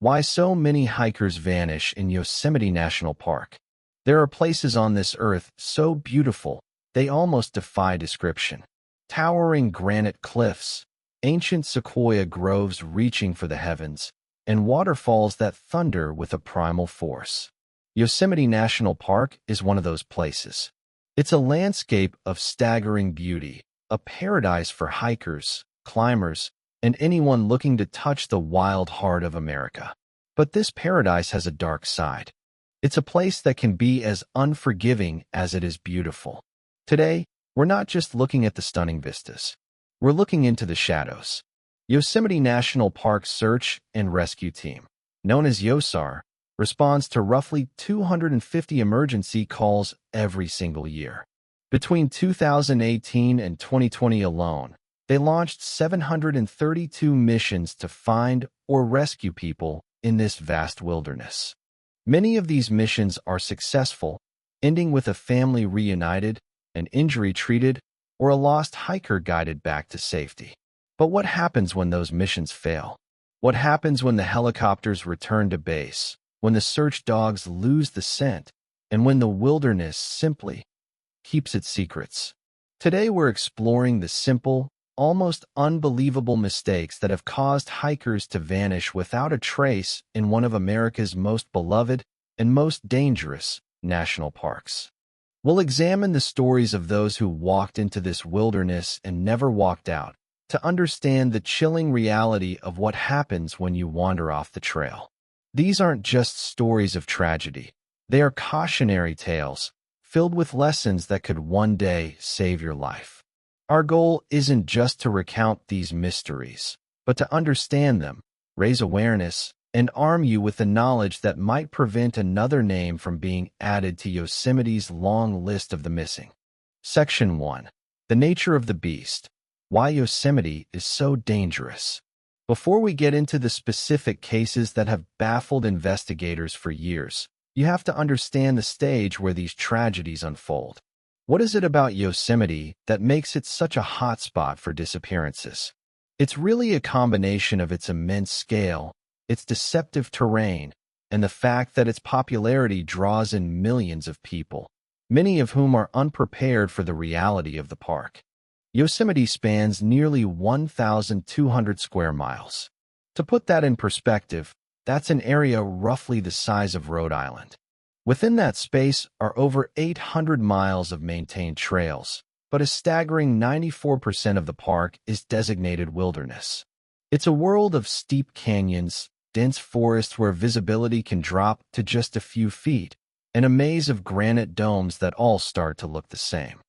Why so many hikers vanish in Yosemite National Park. There are places on this earth so beautiful, they almost defy description. Towering granite cliffs, ancient sequoia groves reaching for the heavens, and waterfalls that thunder with a primal force. Yosemite National Park is one of those places. It's a landscape of staggering beauty, a paradise for hikers, climbers, and anyone looking to touch the wild heart of America. But this paradise has a dark side. It's a place that can be as unforgiving as it is beautiful. Today, we're not just looking at the stunning vistas. We're looking into the shadows. Yosemite National Park Search and Rescue Team, known as YOSAR, responds to roughly 250 emergency calls every single year. Between 2018 and 2020 alone, they launched 732 missions to find or rescue people in this vast wilderness. Many of these missions are successful, ending with a family reunited, an injury treated, or a lost hiker guided back to safety. But what happens when those missions fail? What happens when the helicopters return to base, when the search dogs lose the scent, and when the wilderness simply keeps its secrets? Today we're exploring the simple, almost unbelievable mistakes that have caused hikers to vanish without a trace in one of America's most beloved and most dangerous national parks. We'll examine the stories of those who walked into this wilderness and never walked out, to understand the chilling reality of what happens when you wander off the trail. These aren't just stories of tragedy. They are cautionary tales, filled with lessons that could one day save your life. Our goal isn't just to recount these mysteries, but to understand them, raise awareness, and arm you with the knowledge that might prevent another name from being added to Yosemite's long list of the missing. Section 1. The Nature of the Beast. Why Yosemite is so dangerous. Before we get into the specific cases that have baffled investigators for years, you have to understand the stage where these tragedies unfold. What is it about Yosemite that makes it such a hotspot for disappearances? It's really a combination of its immense scale, its deceptive terrain, and the fact that its popularity draws in millions of people, many of whom are unprepared for the reality of the park. Yosemite spans nearly 1,200 square miles. To put that in perspective, that's an area roughly the size of Rhode Island. Within that space are over 800 miles of maintained trails, but a staggering 94% of the park is designated wilderness. It's a world of steep canyons, dense forests where visibility can drop to just a few feet, and a maze of granite domes that all start to look the same.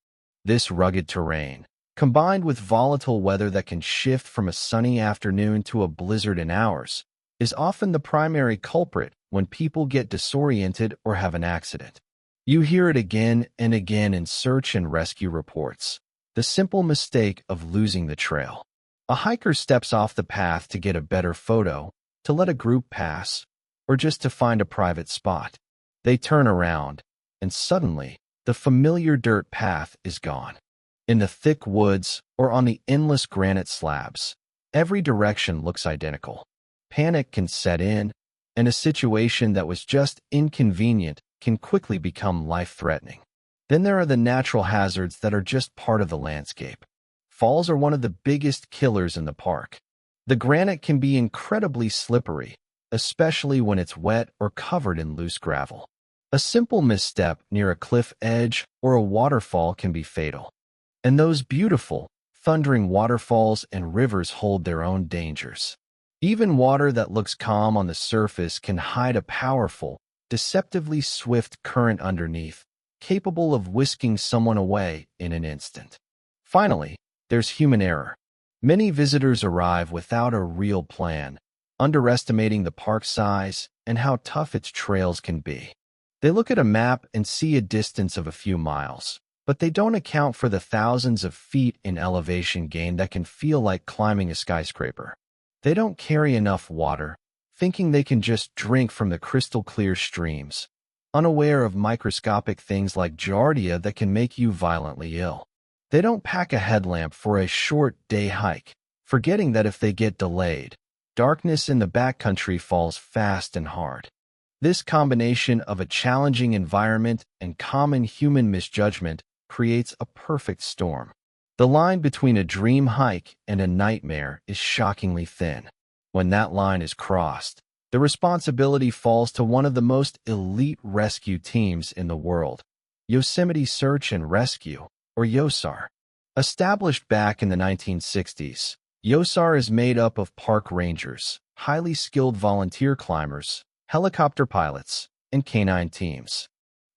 This rugged terrain, combined with volatile weather that can shift from a sunny afternoon to a blizzard in hours, is often the primary culprit when people get disoriented or have an accident. You hear it again and again in search and rescue reports. The simple mistake of losing the trail. A hiker steps off the path to get a better photo, to let a group pass, or just to find a private spot. They turn around, and suddenly, the familiar dirt path is gone. In the thick woods or on the endless granite slabs, every direction looks identical. Panic can set in, and a situation that was just inconvenient can quickly become life-threatening. Then there are the natural hazards that are just part of the landscape. Falls are one of the biggest killers in the park. The granite can be incredibly slippery, especially when it's wet or covered in loose gravel. A simple misstep near a cliff edge or a waterfall can be fatal. And those beautiful, thundering waterfalls and rivers hold their own dangers. Even water that looks calm on the surface can hide a powerful, deceptively swift current underneath, capable of whisking someone away in an instant. Finally, there's human error. Many visitors arrive without a real plan, underestimating the park's size and how tough its trails can be. They look at a map and see a distance of a few miles, but they don't account for the thousands of feet in elevation gain that can feel like climbing a skyscraper. They don't carry enough water, thinking they can just drink from the crystal-clear streams, unaware of microscopic things like giardia that can make you violently ill. They don't pack a headlamp for a short day hike, forgetting that if they get delayed, darkness in the backcountry falls fast and hard. This combination of a challenging environment and common human misjudgment creates a perfect storm. The line between a dream hike and a nightmare is shockingly thin. When that line is crossed, the responsibility falls to one of the most elite rescue teams in the world, Yosemite Search and Rescue, or YOSAR. Established back in the 1960s, YOSAR is made up of park rangers, highly skilled volunteer climbers, helicopter pilots, and canine teams.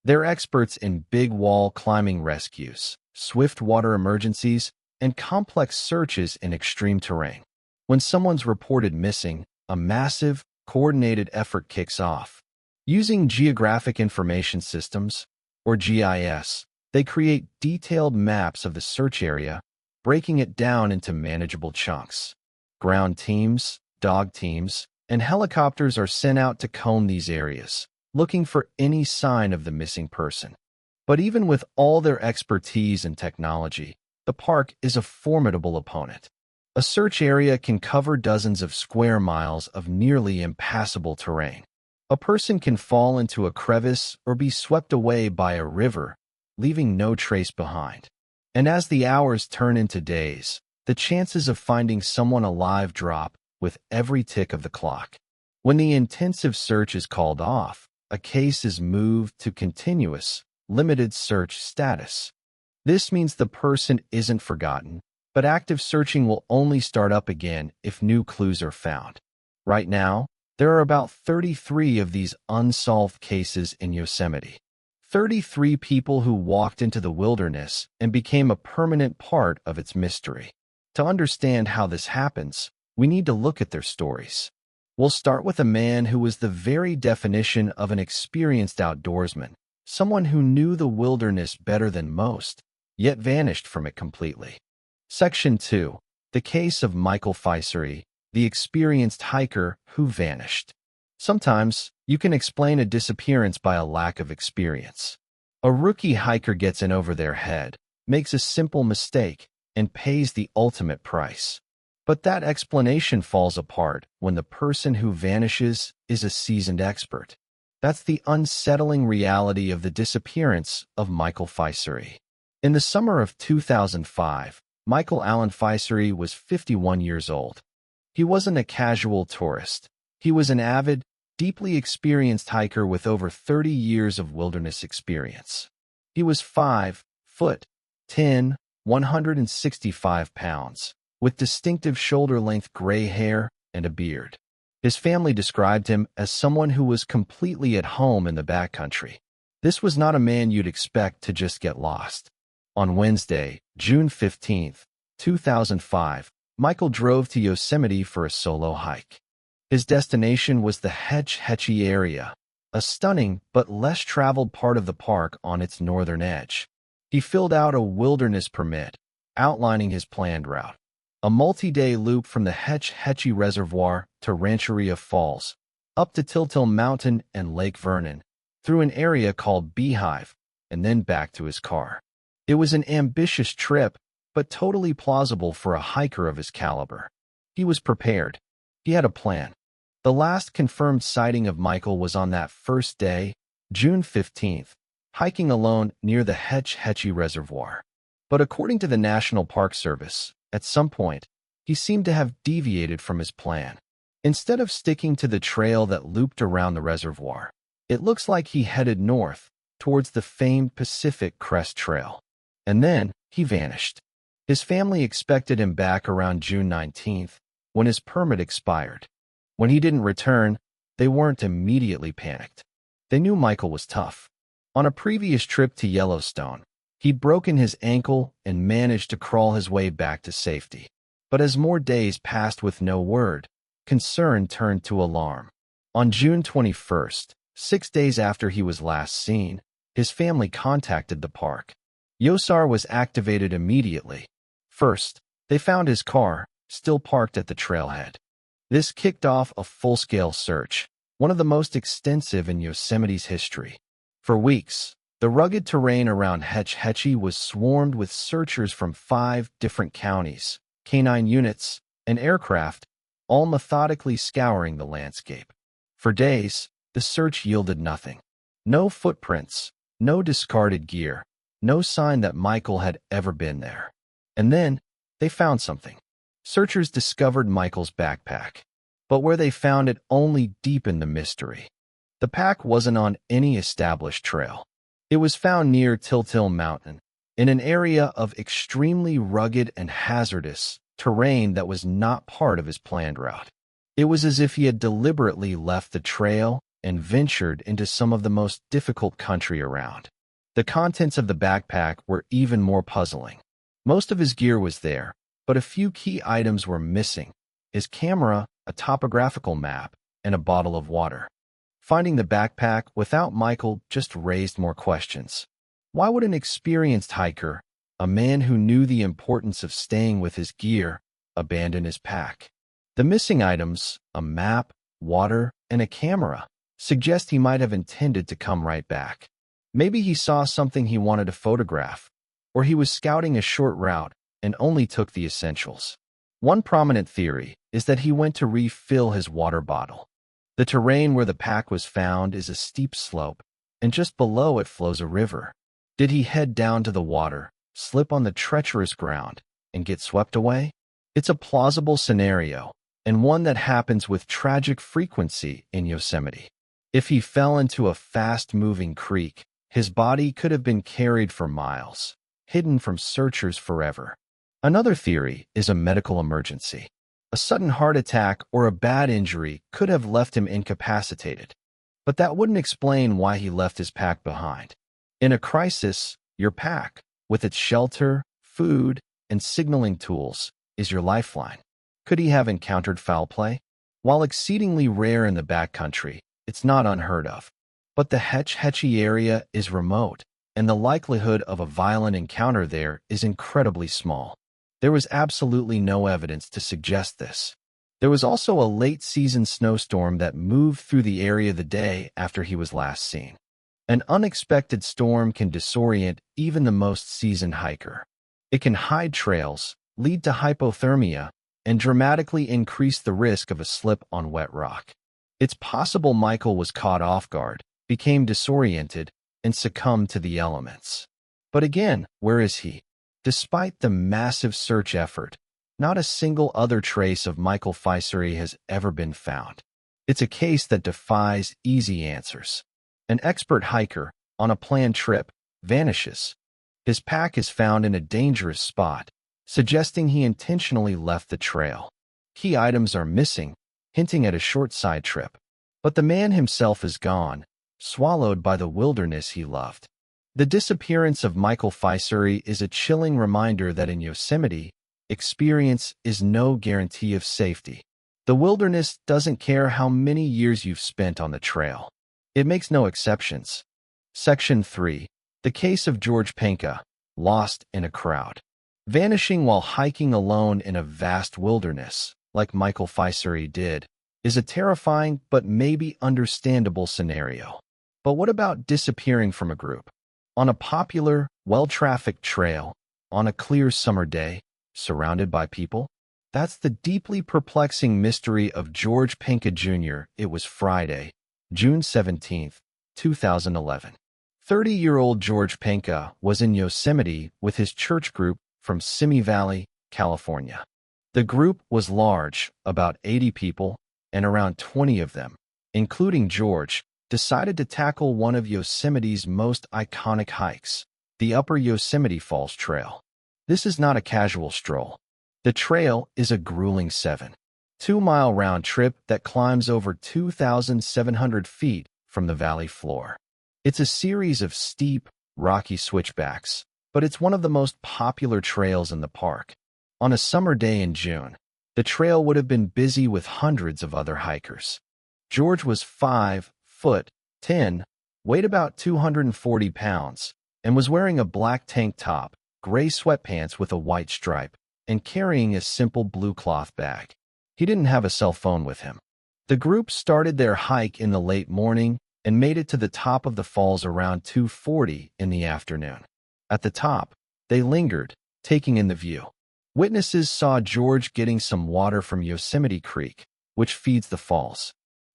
They're experts in big wall climbing rescues, swift water emergencies, and complex searches in extreme terrain. When someone's reported missing, a massive, coordinated effort kicks off. Using Geographic Information Systems, or GIS, they create detailed maps of the search area, breaking it down into manageable chunks. Ground teams, dog teams, and helicopters are sent out to comb these areas, looking for any sign of the missing person. But even with all their expertise and technology, the park is a formidable opponent. A search area can cover dozens of square miles of nearly impassable terrain. A person can fall into a crevice or be swept away by a river, leaving no trace behind. And as the hours turn into days, the chances of finding someone alive drop with every tick of the clock. When the intensive search is called off, a case is moved to continuous, limited search status. This means the person isn't forgotten, but active searching will only start up again if new clues are found. Right now, there are about 33 of these unsolved cases in Yosemite. 33 people who walked into the wilderness and became a permanent part of its mystery. To understand how this happens, we need to look at their stories. We'll start with a man who was the very definition of an experienced outdoorsman, someone who knew the wilderness better than most, yet vanished from it completely. Section 2. The Case of Michael Fisery, the experienced hiker who vanished. Sometimes, you can explain a disappearance by a lack of experience. A rookie hiker gets in over their head, makes a simple mistake, and pays the ultimate price. But that explanation falls apart when the person who vanishes is a seasoned expert. That's the unsettling reality of the disappearance of Michael Fisery. In the summer of 2005, Michael Allen Fisery was 51 years old. He wasn't a casual tourist. He was an avid, deeply experienced hiker with over 30 years of wilderness experience. He was 5'10", 165 pounds, with distinctive shoulder-length gray hair and a beard. His family described him as someone who was completely at home in the backcountry. This was not a man you'd expect to just get lost. On Wednesday, June 15, 2005, Michael drove to Yosemite for a solo hike. His destination was the Hetch Hetchy area, a stunning but less traveled part of the park on its northern edge. He filled out a wilderness permit, outlining his planned route. A multi-day loop from the Hetch Hetchy Reservoir to Rancheria Falls, up to Tiltil Mountain and Lake Vernon, through an area called Beehive, and then back to his car. It was an ambitious trip, but totally plausible for a hiker of his caliber. He was prepared. He had a plan. The last confirmed sighting of Michael was on that first day, June 15th, hiking alone near the Hetch Hetchy Reservoir. But according to the National Park Service, at some point, he seemed to have deviated from his plan. Instead of sticking to the trail that looped around the reservoir, it looks like he headed north, towards the famed Pacific Crest Trail. And then, he vanished. His family expected him back around June 19th, when his permit expired. When he didn't return, they weren't immediately panicked. They knew Michael was tough. On a previous trip to Yellowstone, he'd broken his ankle and managed to crawl his way back to safety. But as more days passed with no word, concern turned to alarm. On June 21st, 6 days after he was last seen, his family contacted the park. YOSAR was activated immediately. First, they found his car, still parked at the trailhead. This kicked off a full-scale search, one of the most extensive in Yosemite's history. For weeks, the rugged terrain around Hetch Hetchy was swarmed with searchers from 5 different counties, canine units, and aircraft, all methodically scouring the landscape. For days, the search yielded nothing. No footprints, no discarded gear, no sign that Michael had ever been there. And then, they found something. Searchers discovered Michael's backpack, but where they found it only deepened the mystery. The pack wasn't on any established trail. It was found near Tiltil Mountain, in an area of extremely rugged and hazardous terrain that was not part of his planned route. It was as if he had deliberately left the trail and ventured into some of the most difficult country around. The contents of the backpack were even more puzzling. Most of his gear was there, but a few key items were missing: his camera, a topographical map, and a bottle of water. Finding the backpack without Michael just raised more questions. Why would an experienced hiker, a man who knew the importance of staying with his gear, abandon his pack? The missing items, a map, water, and a camera, suggest he might have intended to come right back. Maybe he saw something he wanted to photograph, or he was scouting a short route and only took the essentials. One prominent theory is that he went to refill his water bottle. The terrain where the pack was found is a steep slope, and just below it flows a river. Did he head down to the water, slip on the treacherous ground, and get swept away? It's a plausible scenario, and one that happens with tragic frequency in Yosemite. If he fell into a fast-moving creek, his body could have been carried for miles, hidden from searchers forever. Another theory is a medical emergency. A sudden heart attack or a bad injury could have left him incapacitated, but that wouldn't explain why he left his pack behind. In a crisis, your pack, with its shelter, food, and signaling tools, is your lifeline. Could he have encountered foul play? While exceedingly rare in the backcountry, it's not unheard of. But the Hetch Hetchy area is remote, and the likelihood of a violent encounter there is incredibly small. There was absolutely no evidence to suggest this. There was also a late-season snowstorm that moved through the area the day after he was last seen. An unexpected storm can disorient even the most seasoned hiker. It can hide trails, lead to hypothermia, and dramatically increase the risk of a slip on wet rock. It's possible Michael was caught off guard, became disoriented, and succumbed to the elements. But again, where is he? Despite the massive search effort, not a single other trace of Michael Faisery has ever been found. It's a case that defies easy answers. An expert hiker, on a planned trip, vanishes. His pack is found in a dangerous spot, suggesting he intentionally left the trail. Key items are missing, hinting at a short side trip. But the man himself is gone, swallowed by the wilderness he loved. The disappearance of Michael Faisery is a chilling reminder that in Yosemite, experience is no guarantee of safety. The wilderness doesn't care how many years you've spent on the trail. It makes no exceptions. Section 3. The Case of George Panka, Lost in a Crowd. Vanishing while hiking alone in a vast wilderness, like Michael Faisery did, is a terrifying but maybe understandable scenario. But what about disappearing from a group? On a popular, well-trafficked trail, on a clear summer day, surrounded by people? That's the deeply perplexing mystery of George Panka Jr. It was Friday, June 17, 2011. 30-year-old George Panka was in Yosemite with his church group from Simi Valley, California. The group was large, about 80 people, and around 20 of them, including George, decided to tackle one of Yosemite's most iconic hikes, the Upper Yosemite Falls Trail. This is not a casual stroll. The trail is a grueling 7.2-mile round trip that climbs over 2,700 feet from the valley floor. It's a series of steep, rocky switchbacks, but it's one of the most popular trails in the park. On a summer day in June, the trail would have been busy with hundreds of other hikers. George was 5'10", weighed about 240 pounds, and was wearing a black tank top, gray sweatpants with a white stripe, and carrying a simple blue cloth bag. He didn't have a cell phone with him. The group started their hike in the late morning and made it to the top of the falls around 2:40 in the afternoon. At the top, they lingered, taking in the view. Witnesses saw George getting some water from Yosemite Creek, which feeds the falls.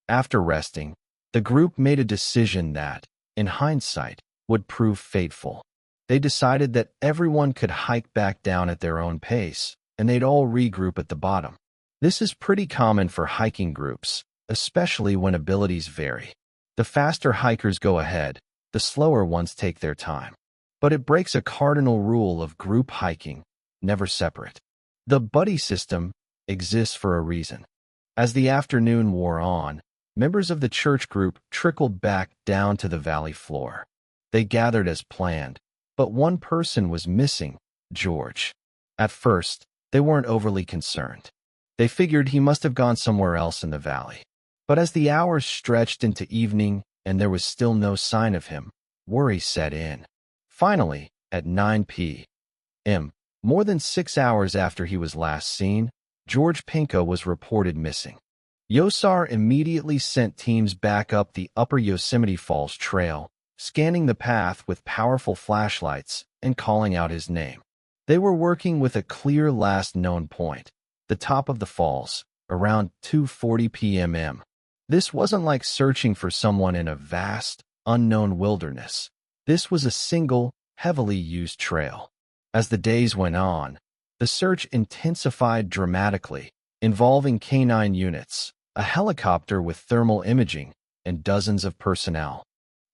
After resting, the group made a decision that, in hindsight, would prove fateful. They decided that everyone could hike back down at their own pace, and they'd all regroup at the bottom. This is pretty common for hiking groups, especially when abilities vary. The faster hikers go ahead, the slower ones take their time. But it breaks a cardinal rule of group hiking: never separate. The buddy system exists for a reason. As the afternoon wore on, members of the church group trickled back down to the valley floor. They gathered as planned, but one person was missing: George. At first, they weren't overly concerned. They figured he must have gone somewhere else in the valley. But as the hours stretched into evening and there was still no sign of him, worry set in. Finally, at 9 p.m., more than 6 hours after he was last seen, George Panka was reported missing. YOSAR immediately sent teams back up the upper Yosemite Falls trail, scanning the path with powerful flashlights and calling out his name. They were working with a clear last known point, the top of the falls, around 2:40 p.m. This wasn't like searching for someone in a vast, unknown wilderness. This was a single, heavily used trail. As the days went on, the search intensified dramatically, involving canine units, a helicopter with thermal imaging, and dozens of personnel.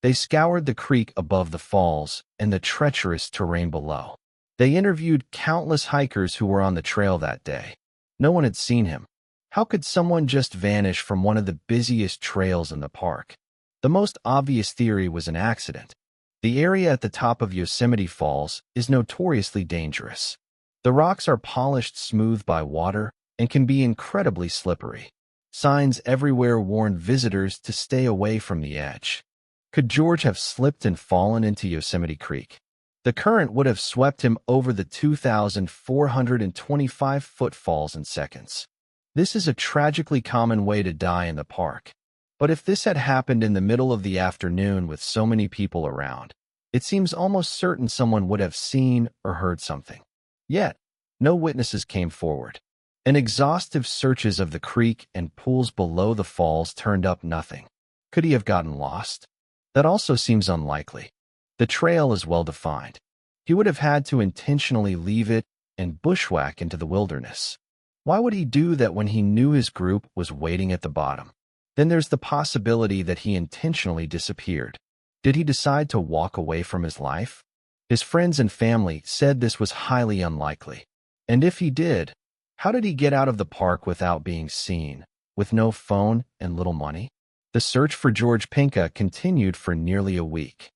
They scoured the creek above the falls and the treacherous terrain below. They interviewed countless hikers who were on the trail that day. No one had seen him. How could someone just vanish from one of the busiest trails in the park? The most obvious theory was an accident. The area at the top of Yosemite Falls is notoriously dangerous. The rocks are polished smooth by water and can be incredibly slippery. Signs everywhere warned visitors to stay away from the edge. Could George have slipped and fallen into Yosemite Creek? The current would have swept him over the 2,425-foot falls in seconds. This is a tragically common way to die in the park. But if this had happened in the middle of the afternoon with so many people around, it seems almost certain someone would have seen or heard something. Yet, no witnesses came forward. And exhaustive searches of the creek and pools below the falls turned up nothing. Could he have gotten lost? That also seems unlikely. The trail is well defined. He would have had to intentionally leave it and bushwhack into the wilderness. Why would he do that when he knew his group was waiting at the bottom? Then there's the possibility that he intentionally disappeared. Did he decide to walk away from his life? His friends and family said this was highly unlikely. And if he did, how did he get out of the park without being seen, with no phone and little money? The search for George Panka continued for nearly a week.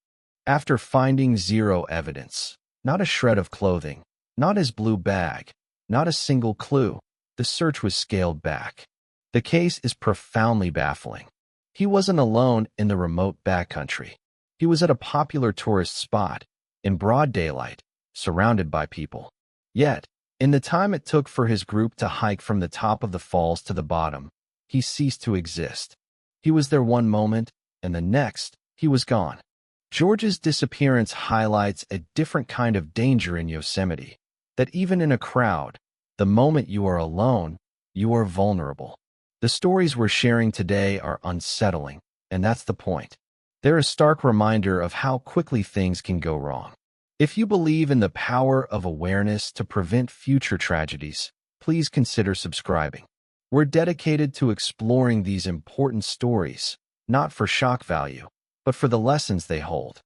After finding zero evidence, not a shred of clothing, not his blue bag, not a single clue, the search was scaled back. The case is profoundly baffling. He wasn't alone in the remote backcountry. He was at a popular tourist spot, in broad daylight, surrounded by people. Yet, in the time it took for his group to hike from the top of the falls to the bottom, he ceased to exist. He was there one moment, and the next, he was gone. George's disappearance highlights a different kind of danger in Yosemite, that even in a crowd, the moment you are alone, you are vulnerable. The stories we're sharing today are unsettling, and that's the point. They're a stark reminder of how quickly things can go wrong. If you believe in the power of awareness to prevent future tragedies, please consider subscribing. We're dedicated to exploring these important stories, not for shock value, but for the lessons they hold.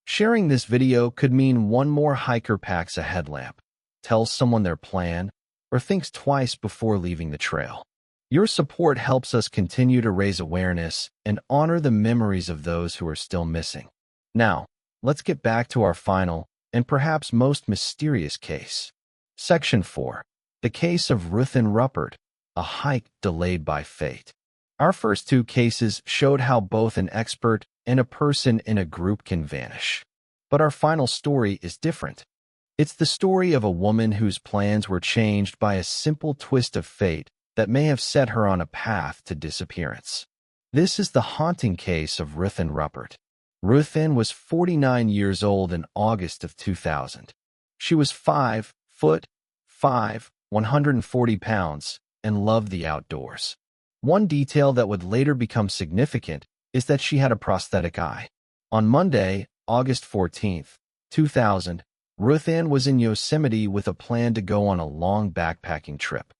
Sharing this video could mean one more hiker packs a headlamp, tells someone their plan, or thinks twice before leaving the trail. Your support helps us continue to raise awareness and honor the memories of those who are still missing. Now, let's get back to our final and perhaps most mysterious case. Section 4. The case of Ruthin Ruppert, a hike delayed by fate. Our first two cases showed how both an expert and a person in a group can vanish. But our final story is different. It's the story of a woman whose plans were changed by a simple twist of fate that may have set her on a path to disappearance. This is the haunting case of Ruthin Ruppert. Ruthin was 49 years old in August of 2000. She was 5 foot 5, 140 pounds, and loved the outdoors. One detail that would later become significant is that she had a prosthetic eye. On Monday, August 14th, 2000, Ruth Ann was in Yosemite with a plan to go on a long backpacking trip.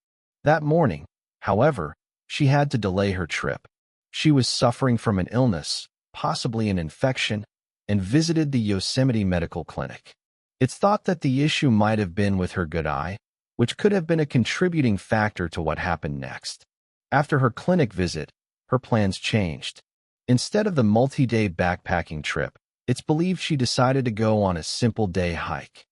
That morning, however, she had to delay her trip. She was suffering from an illness, possibly an infection, and visited the Yosemite Medical Clinic. It's thought that the issue might have been with her good eye, which could have been a contributing factor to what happened next. After her clinic visit, her plans changed. Instead of the multi-day backpacking trip, it's believed she decided to go on a simple day hike.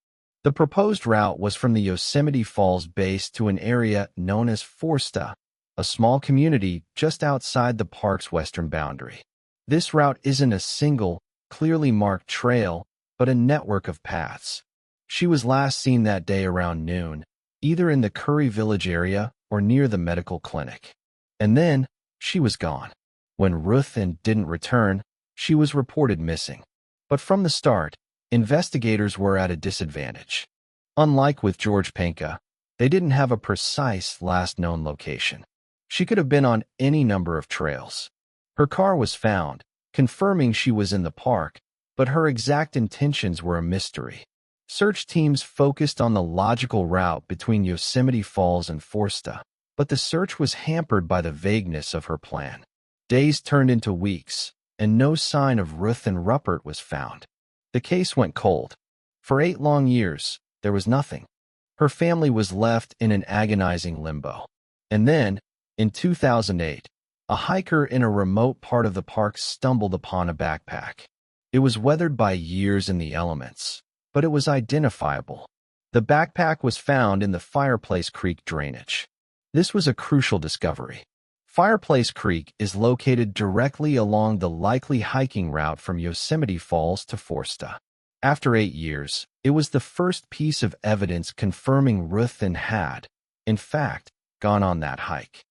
The proposed route was from the Yosemite Falls base to an area known as Forsta, a small community just outside the park's western boundary. This route isn't a single, clearly marked trail, but a network of paths. She was last seen that day around noon, either in the Curry Village area or near the medical clinic. And then, she was gone. When Ruth Ann didn't return, she was reported missing. But from the start, investigators were at a disadvantage. Unlike with George Panka, they didn't have a precise last known location. She could have been on any number of trails. Her car was found, confirming she was in the park, but her exact intentions were a mystery. Search teams focused on the logical route between Yosemite Falls and Forsta, but the search was hampered by the vagueness of her plan. Days turned into weeks, and no sign of Ruth Ann Ruppert was found. The case went cold. For 8 long years, there was nothing. Her family was left in an agonizing limbo. And then, in 2008, a hiker in a remote part of the park stumbled upon a backpack. It was weathered by years in the elements, but it was identifiable. The backpack was found in the Fireplace Creek drainage. This was a crucial discovery. Fireplace Creek is located directly along the likely hiking route from Yosemite Falls to Forsta. After 8 years, it was the first piece of evidence confirming Ruth Ann had, in fact, gone on that hike.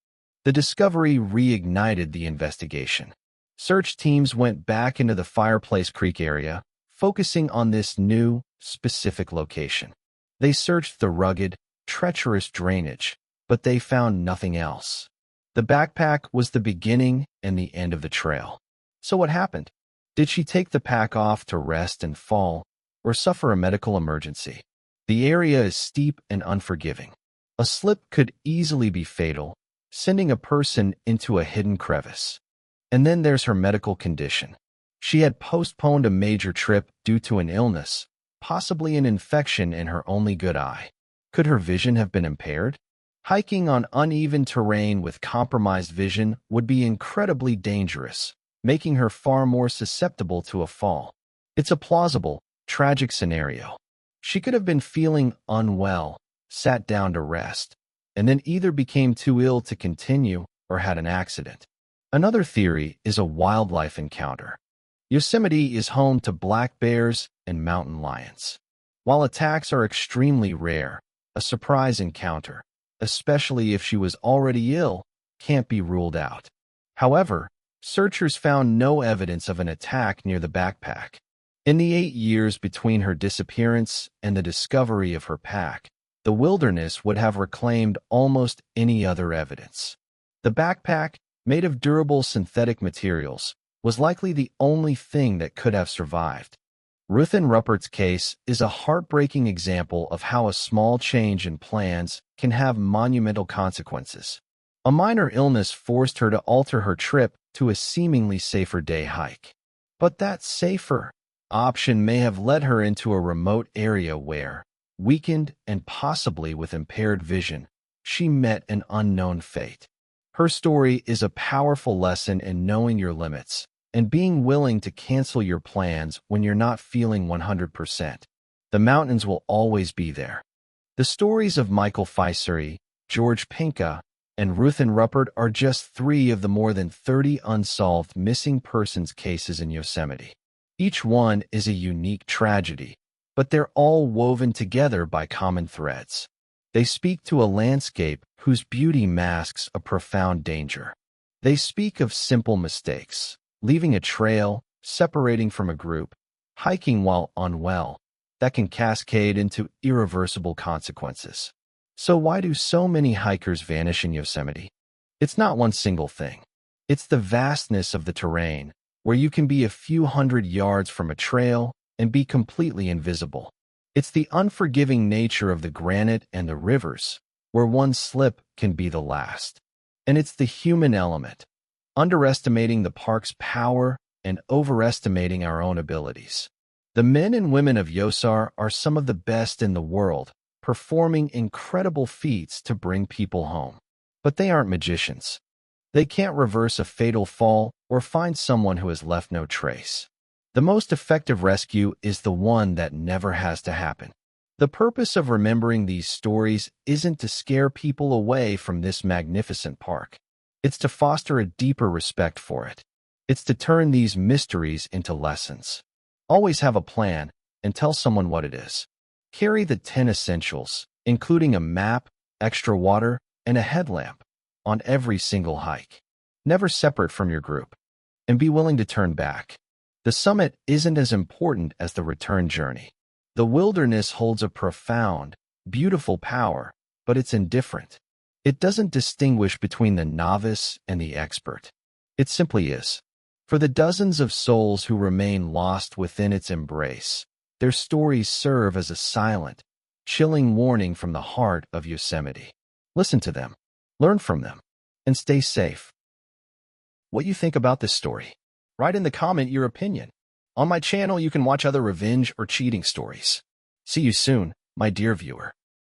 The discovery reignited the investigation. Search teams went back into the Fireplace Creek area, focusing on this new, specific location. They searched the rugged, treacherous drainage, but they found nothing else. The backpack was the beginning and the end of the trail. So what happened? Did she take the pack off to rest and fall, or suffer a medical emergency? The area is steep and unforgiving. A slip could easily be fatal, sending a person into a hidden crevice. And then there's her medical condition. She had postponed a major trip due to an illness, possibly an infection in her only good eye. Could her vision have been impaired? Hiking on uneven terrain with compromised vision would be incredibly dangerous, making her far more susceptible to a fall. It's a plausible, tragic scenario. She could have been feeling unwell, sat down to rest, and then either became too ill to continue or had an accident. Another theory is a wildlife encounter. Yosemite is home to black bears and mountain lions. While attacks are extremely rare, a surprise encounter, especially if she was already ill, can't be ruled out. However, searchers found no evidence of an attack near the backpack. In the 8 years between her disappearance and the discovery of her pack, the wilderness would have reclaimed almost any other evidence. The backpack, made of durable synthetic materials, was likely the only thing that could have survived. Ruth Ann Ruppert's case is a heartbreaking example of how a small change in plans can have monumental consequences. A minor illness forced her to alter her trip to a seemingly safer day hike. But that safer option may have led her into a remote area where, weakened and possibly with impaired vision, she met an unknown fate. Her story is a powerful lesson in knowing your limits and being willing to cancel your plans when you're not feeling 100%. The mountains will always be there. The stories of Michael Fiesery, George Panka, and Ruth Ann Ruppert are just 3 of the more than 30 unsolved missing persons cases in Yosemite. Each one is a unique tragedy, but they're all woven together by common threads. They speak to a landscape whose beauty masks a profound danger. They speak of simple mistakes, leaving a trail, separating from a group, hiking while unwell, that can cascade into irreversible consequences. So why do so many hikers vanish in Yosemite? It's not one single thing. It's the vastness of the terrain, where you can be a few hundred yards from a trail and be completely invisible. It's the unforgiving nature of the granite and the rivers, where one slip can be the last. And it's the human element, underestimating the park's power and overestimating our own abilities. The men and women of Yosar are some of the best in the world, performing incredible feats to bring people home. But they aren't magicians. They can't reverse a fatal fall or find someone who has left no trace. The most effective rescue is the one that never has to happen. The purpose of remembering these stories isn't to scare people away from this magnificent park. It's to foster a deeper respect for it. It's to turn these mysteries into lessons. Always have a plan and tell someone what it is. Carry the 10 essentials, including a map, extra water, and a headlamp, on every single hike. Never separate from your group. And be willing to turn back. The summit isn't as important as the return journey. The wilderness holds a profound, beautiful power, but it's indifferent. It doesn't distinguish between the novice and the expert. It simply is. For the dozens of souls who remain lost within its embrace, their stories serve as a silent, chilling warning from the heart of Yosemite. Listen to them, learn from them, and stay safe. What you think about this story? Write in the comment your opinion. On my channel, you can watch other revenge or cheating stories. See you soon, my dear viewer.